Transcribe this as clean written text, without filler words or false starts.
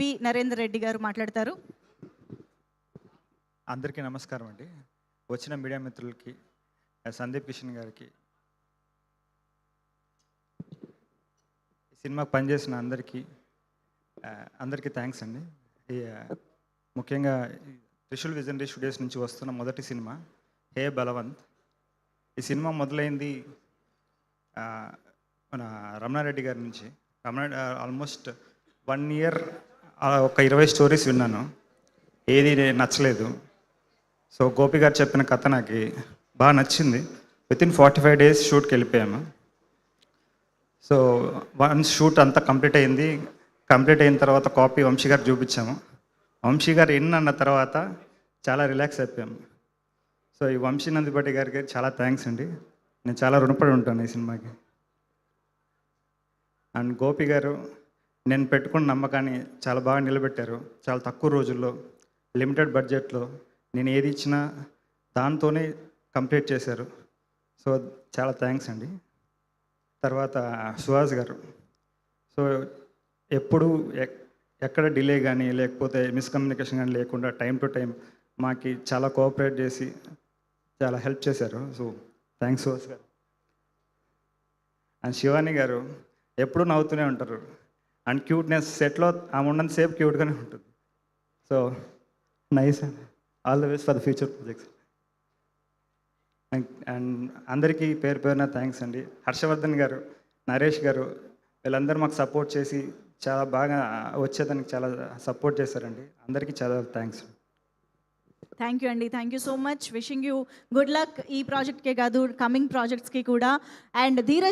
B Narender Reddy గారు మాట్లాడతారు. అందరికీ నమస్కారం అండి. వచ్చిన మీడియా మిత్రులకి, సందీప్ కిషన్ గారికి, ఈ సినిమాకి పనిచేసిన అందరికీ థ్యాంక్స్ అండి. ముఖ్యంగా త్రిశూల్ విజనరీ స్టూడియోస్ నుంచి వస్తున్న మొదటి సినిమా హే బలవంత్. ఈ సినిమా మొదలైంది మన రమణారెడ్డి గారి నుంచి. ఆల్మోస్ట్ 1 year ఒక 20 స్టోరీస్ విన్నాను, ఏది నచ్చలేదు. సో గోపి గారు చెప్పిన కథ నాకు బాగా నచ్చింది. వితిన్ 45 days షూట్కి వెళ్ళిపోయాము. సో వన్స్ షూట్ అంతా కంప్లీట్ అయింది. కంప్లీట్ అయిన తర్వాత కాపీ వంశీ గారు చూపించాము. వంశీ గారు అన్న తర్వాత చాలా రిలాక్స్ అయిపోయాము. సో ఈ వంశీ నందిపట్టి గారికి చాలా థ్యాంక్స్ అండి. నేను చాలా రుణపడి ఉంటాను ఈ సినిమాకి. అండ్ గోపి గారు నేను పెట్టుకున్న నమ్మకాన్ని చాలా బాగా నిలబెట్టారు. చాలా తక్కువ రోజుల్లో, లిమిటెడ్ బడ్జెట్లో నేను ఏది ఇచ్చినా దాంతోనే కంప్లీట్ చేశారు. సో చాలా థ్యాంక్స్ అండి. తర్వాత సుహాస్ గారు, సో ఎప్పుడు ఎక్కడ డిలే కానీ లేకపోతే మిస్కమ్యూనికేషన్ కానీ లేకుండా టైం టు టైం మాకు చాలా కోఆపరేట్ చేసి చాలా హెల్ప్ చేశారు. సో థ్యాంక్స్ సుహాస్ గారు. అండ్ శివాని గారు ఎప్పుడూ నవ్వుతూనే ఉంటారు. అండ్ క్యూట్నెస్ సెట్లో ఆమె ఉన్నంత సేపు క్యూట్గానే ఉంటుంది. సో నైస్ అండి. All the best for the future projects. And అందరికీ పేరు పేరున థ్యాంక్స్ అండి. హర్షవర్ధన్ గారు, నరేష్ గారు వీళ్ళందరూ మాకు సపోర్ట్ చేసి చాలా బాగా వచ్చేదానికి చాలా సపోర్ట్ చేశారండి. అందరికీ చాలా థ్యాంక్స్. థ్యాంక్ యూ అండి. Thank you so much. Wishing you good luck ఈ ప్రాజెక్ట్కే కాదు, కమింగ్ ప్రాజెక్ట్స్కి కూడా. అండ్ ధీరజ్